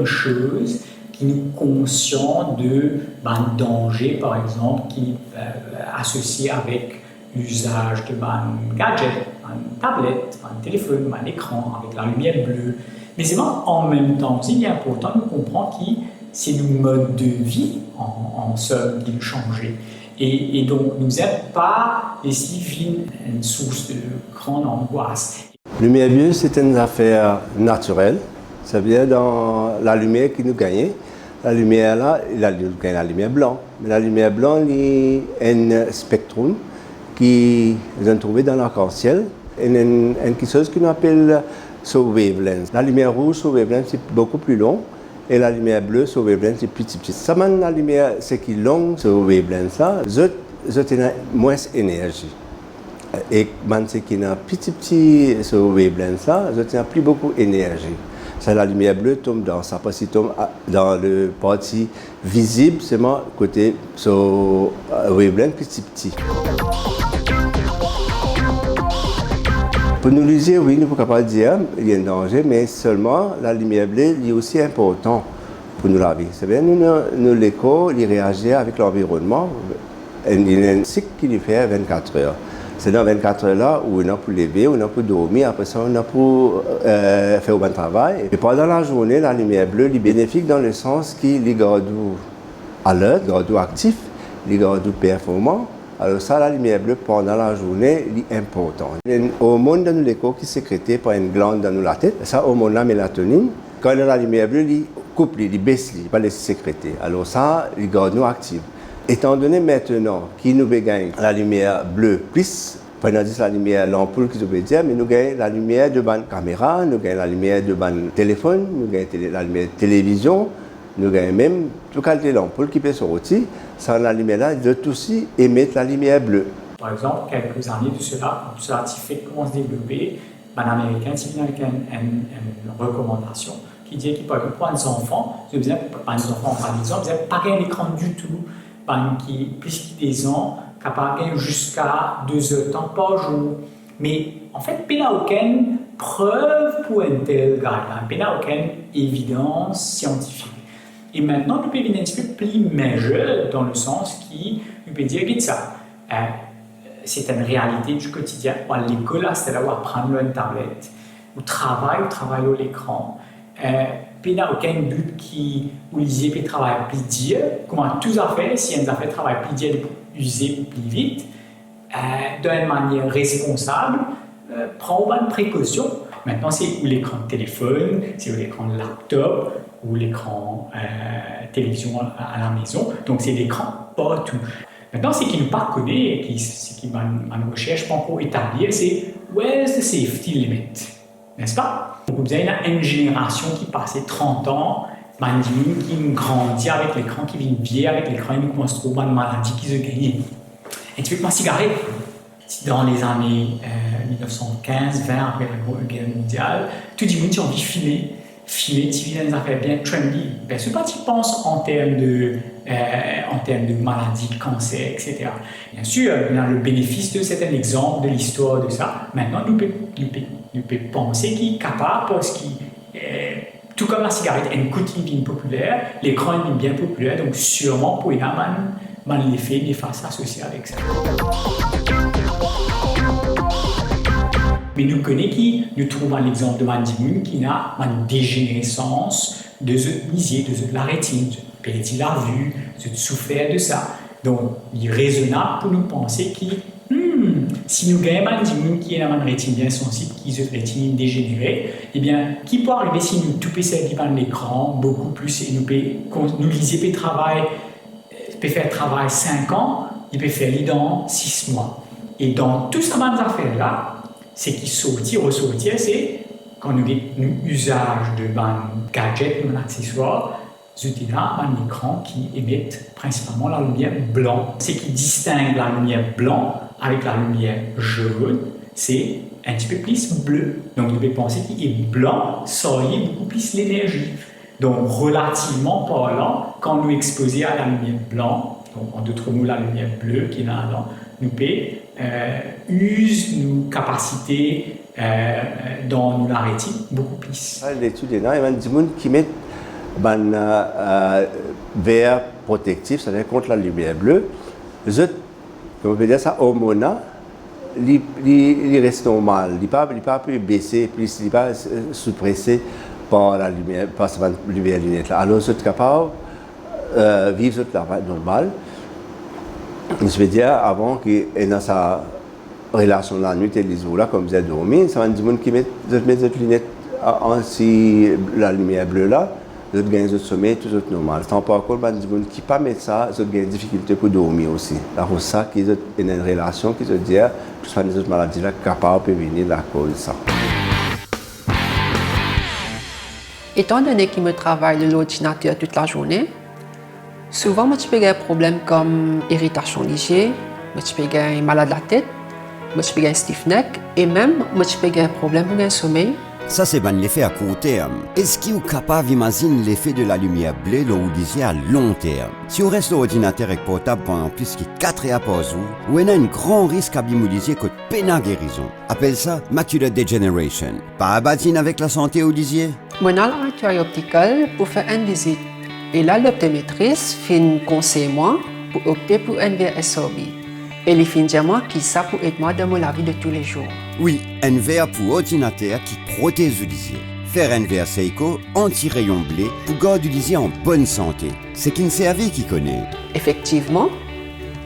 certaines choses qui nous conscients de danger, par exemple, qui associé avec l'usage de gadget, tablette, téléphone, écran, avec la lumière bleue. Mais c'est en même temps aussi, il est important de comprendre que c'est nos modes de vie en somme qui ont changé. Et donc, nous n'avons pas ici une source de grande angoisse. La lumière bleue, c'est une affaire naturelle. Ça vient dans la lumière qui nous gagne. La lumière là, il a la lumière blanche. Mais la lumière blanche, il y a un spectrum qui est trouvé dans l'arc-en-ciel. Il y a une chose qu'on appelle sur wavelength. La lumière rouge sur wavelength, c'est beaucoup plus long. Et la lumière bleue sur wavelength, c'est plus petit. Ça mène la lumière, c'est qui est longue sur wavelength, ça, je tiens moins d'énergie. Et quand c'est qui est petit sur wavelength, ça, je tiens plus beaucoup d'énergie. Ça, la lumière bleue tombe dans ça, parce qu'il tombe dans le partie visible, c'est mon côté sur wavelength petit. Pour nous liser, oui, nous ne pouvons pas dire qu'il y a un danger, mais seulement la lumière bleue est aussi importante pour nous la vie. C'est bien, nous l'écho, il réagit avec l'environnement. Il y a un cycle qui lui fait 24 heures. C'est dans 24 heures là où on a pour lever, on a pour dormir, après ça on a pour faire un bon travail. Et pendant la journée, la lumière bleue est bénéfique dans le sens qu'il est garde alerte, garde actif, il garde performant. Alors ça, la lumière bleue pendant la journée est importante. Il y a un hormone dans l'écho qui est sécrété par une glande dans la tête. Ça, hormone la mélatonine. Quand il y a la lumière bleue, il coupe, il baisse, il ne va pas laisser sécréter. Alors ça, il garde nous actifs. Étant donné maintenant qu'il nous gagne la lumière bleue plus, pendant la lumière l'ampoule qui veut dire, mais nous gagnons la lumière de la caméra, nous gagnons la lumière de téléphone, nous gagnons la lumière de télévision, nous gagnons même toute qualité de l'ampoule qui peut sortir. Ça, la lumière là, de tout aussi émettre la lumière bleue. Par exemple, quelques années de cela, ce scientifique commence à développer, un Américain qui vient avec une recommandation qui dit qu'il peut pour les enfants, par exemple, pas un écran du tout, qui plus des ans, capable jusqu'à 2 heures de temps par jour. Mais en fait, il n'y a aucune preuve pour un tel guideline, il n'y a aucune évidence scientifique. Et maintenant, nous pouvons venir un petit peu plus majeur dans le sens qui nous peut dire que ça. C'est une réalité du quotidien. À l'école, c'est là où apprendre une tablette, au travail à l'écran. Il n'y a aucun but qui où les peut travailler plus dur. Comment tout à fait, si on a fait travail plus dur, user plus vite, d'une manière responsable, prendre bonne précaution. Maintenant, c'est l'écran de téléphone, c'est l'écran de laptop ou l'écran télévision à la maison. Donc, c'est l'écran partout. Maintenant, ce qui nous pas connaît, ce qui une recherche pas encore établie, c'est where's the safety limit, n'est-ce pas? Donc, vous avez une génération qui passait 30 ans, qui grandit avec l'écran, qui vient vieillir avec l'écran, et nous commence à trouver une maladie qu'ils ont gagnée. Et tu veux que ma cigarette, dans les années 1915, 20 après la Grande Guerre mondiale, tout le monde a envie de filmer, tu vis dans des affaires bien trendy. Ben, c'est pas tu penses en termes de maladies, de cancer, etc. Bien sûr, le bénéfice de c'est un exemple de l'histoire de ça. Maintenant, nous pouvons penser qu'il est capable parce qu'il tout comme la cigarette est une coutine bien populaire, l'écran est bien populaire, donc sûrement pour y avoir l'effet néfaste associé avec ça. Mais nous connaissons nous trouvons l'exemple de Mandimoun qui a une dégénérescence de la rétine, de la vue, de souffrir de ça. Donc, il est raisonnable pour nous penser que si nous gagnons Mandimoun qui a une rétine bien sensible, qui est une rétine dégénérée, eh bien, qui peut arriver si nous toupons devant l'écran beaucoup plus et nous lisons le travail, peut faire travail 5 ans, il peut faire dans 6 mois. Et dans toutes ces affaires-là, ce qui ressortir, c'est quand nous avons un usage de gadgets, d'un accessoire, nous avons un écran qui émet principalement la lumière blanche. Ce qui distingue la lumière blanche avec la lumière jaune, c'est un petit peu plus bleu. Donc, nous pouvons penser qu'il est blanc, ça y est beaucoup plus l'énergie. Donc, relativement parlant, quand nous exposons à la lumière blanche, donc en d'autres mots, la lumière bleue qui est là-dedans, nous use nos capacités dans nos rétine beaucoup plus. L'étude est là, il y a des gens qui mettent verre protectif, c'est-à-dire contre la lumière bleue. Comme on peut dire ça, hormona, il reste normal, il ne pas plus baisser, il ne pas suppressé par la lumière, par cette lumière lunette là. Alors, vous êtes capable de vivre votre travail normal. Je veux dire, avant qu'il y ait dans sa relation la nuit et les jours là, comme vous êtes dormi, ça va dire qui met votre lunette si la lumière bleue là, vous gagnez votre sommeil, tout est normal. C'est pas encore des gens qui ne pas mettre ça, vous avez des difficultés pour dormir aussi. C'est ça qui est une relation qui se dit que les autres maladies là capables de venir à cause de ça. Étant donné que je travaille de l'ordinateur toute la journée, souvent je peux avoir des problèmes comme irritation légère, je peux avoir malade de la tête, je peux avoir un stiff neck et même je peux avoir des problèmes pour le sommeil. Ça, c'est ben l'effet à court terme. Est-ce qu'il est capable d'imaginer l'effet de la lumière bleue, là, vous disiez, à long terme? Si on reste l'ordinateur avec portable pendant plus que 4 heures par jour, on a un grand risque à bimolisier que de peine à guérison. Appelle ça macular degeneration. Pas abatine avec la santé, vous disiez? Je suis à l'actuaire optical pour faire une visite. Et là, l'optométriste fait un conseil moi pour opter pour un verre SOB. Et il fait dire moi qui ça pour aider moi dans la vie de tous les jours. Oui, un verre pour ordinateur qui protège le lisier. Faire un verre Seiko anti-rayon bleu pour garder le lisier en bonne santé. C'est qu'une servie qui connaît. Effectivement,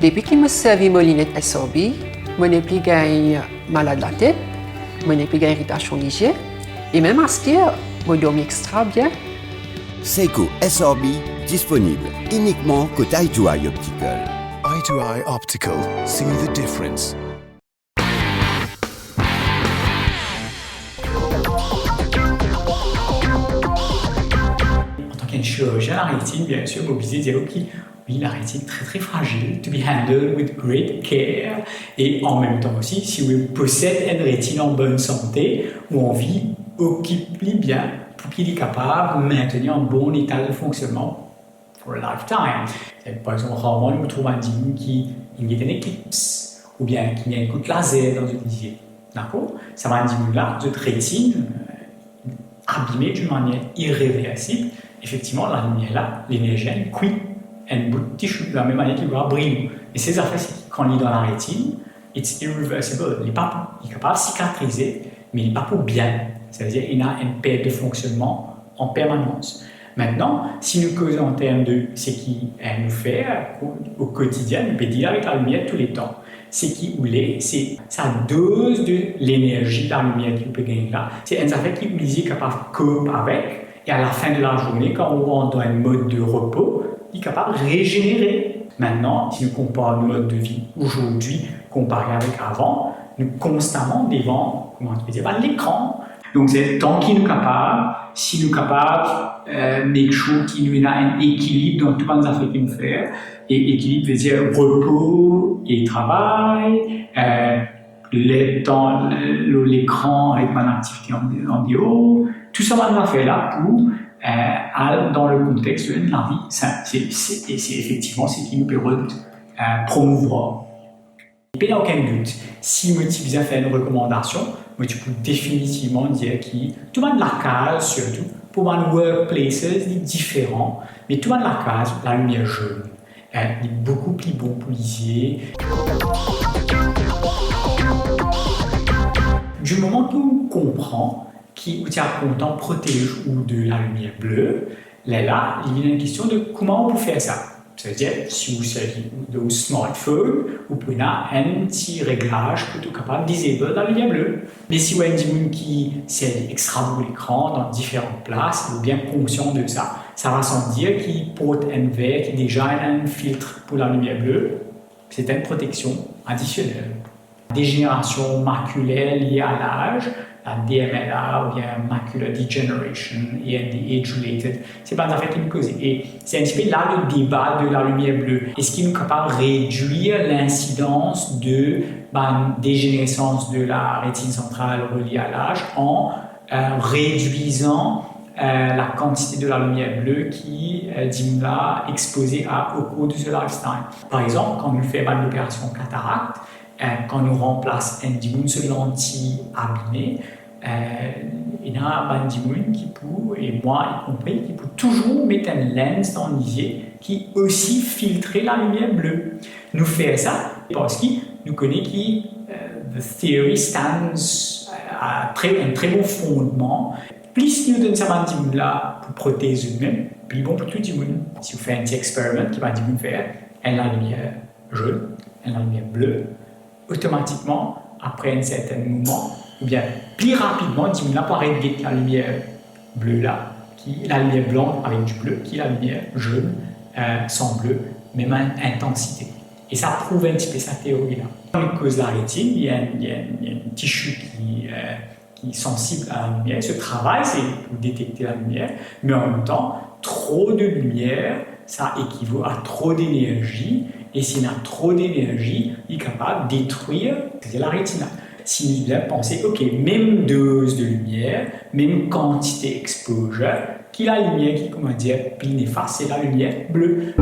depuis qu'il me servi mon lunette SOB, je n'ai plus gagné malade de la tête, je n'ai plus gagné irritation légère, et même à ce temps, je dors extra bien. Seiko SRB disponible uniquement côté Eye2Eye Optical. Eye2Eye Optical, see the difference. En tant qu'un chirurgien, la rétine, bien sûr, mobilisé, dire ok, oui, la rétine est très très fragile, to be handled with great care. Et en même temps aussi, si vous possédez une rétine en bonne santé, où on vit, occupe-lui bien pour qu'il est capable de maintenir un bon état de fonctionnement for a lifetime. Par exemple, rarement, nous trouvons un digne qui a une éclipse ou bien qui a un coup de laser dans une lisier. D'accord? Ça va un digne là, notre rétine abîmée d'une manière irréversible. Effectivement, la lumière là, l'énergie, elle quitte un bout de tissu de la même manière qu'il va briller. Et ces affaires, c'est quand il est dans la rétine, it's irreversible. Il est capable de cicatriser, mais il n'est pas pour bien. C'est-à-dire qu'il a une perte de fonctionnement en permanence. Maintenant, si nous causons en termes de ce qu'il nous fait au quotidien, nous pouvons dire avec la lumière tous les temps. Ce qui est, c'est sa dose de l'énergie de la lumière qu'il peut gagner là. C'est une affaire qui est capable de cope avec. Et à la fin de la journée, quand on rentre dans un mode de repos, il est capable de régénérer. Maintenant, si nous comparons le mode de vie aujourd'hui comparé avec avant, nous constamment devant, l'écran. Donc, c'est tant qu'il est capable, si nous sommes capables make sure qu'il y a un équilibre dans toutes les affaires qu'il nous fait. Et équilibre veut dire repos et travail, l'écran avec mon activité en dehors. Tout ça, on va faire là pour, dans le contexte de la vie, c'est effectivement ce qui nous permet de promouvoir. Il n'y a aucun doute, si tu as fait une recommandation, mais tu peux définitivement dire que tout le monde la case, surtout pour les workplaces différents, mais tout le monde la case, la lumière jaune. Il est beaucoup plus bon pour lisier. Du moment que tu comprends qui tu as content protège ou de la lumière bleue, là, il y a une question de comment on peut faire ça. C'est-à-dire, si vous savez de smartphone, vous pouvez avoir un petit réglage pour être capable de disable la lumière bleue. Mais si vous avez un monde qui s'est extravagant l'écran dans différentes places, vous êtes bien conscient de ça. Ça va sans dire qu'il porte un verre qui déjà a un filtre pour la lumière bleue. C'est une protection additionnelle. Dégénération maculaire liée à l'âge, la DMLA ou bien macular degeneration et age-related, c'est pas une affaire qui nous cause. Et c'est un petit peu là le débat de la lumière bleue. Est-ce qu'il est capable de réduire l'incidence de dégénérescence de la rétine centrale reliée à l'âge en réduisant la quantité de la lumière bleue qui est exposée au cours de ce lifestyle. Par exemple, quand nous faisons une opération cataracte, quand nous remplaçons une seule lentille abîmée, il y a un bandimoun qui peut, et moi y compris, qui peut toujours mettre une lens dans l'isier qui aussi filtrer la lumière bleue. Nous faisons ça parce que nous connaissons que the theory stands à un très bon fondement. Plus nous donnons ce bandimoun-là pour protéger nous-mêmes, plus bon pour tout le monde. Si vous faites un petit expériment qui va dire faire, elle a la lumière jaune, elle a la lumière bleue, automatiquement, après un certain moment, ou bien plus rapidement, il apparaît la lumière bleue là, la lumière blanche avec du bleu, qui est la lumière jaune sans bleu, même intensité. Et ça prouve un petit peu sa théorie-là. Dans le cause de la rétine, il y a un tissu qui est sensible à la lumière. Ce travail, c'est pour détecter la lumière, mais en même temps, trop de lumière, ça équivaut à trop d'énergie, et s'il y a trop d'énergie, il est capable de détruire la rétine. Si vous pensez, ok, même dose de lumière, même quantité exposure, qui la lumière qui, comment dire, plus néfaste, c'est la lumière bleue.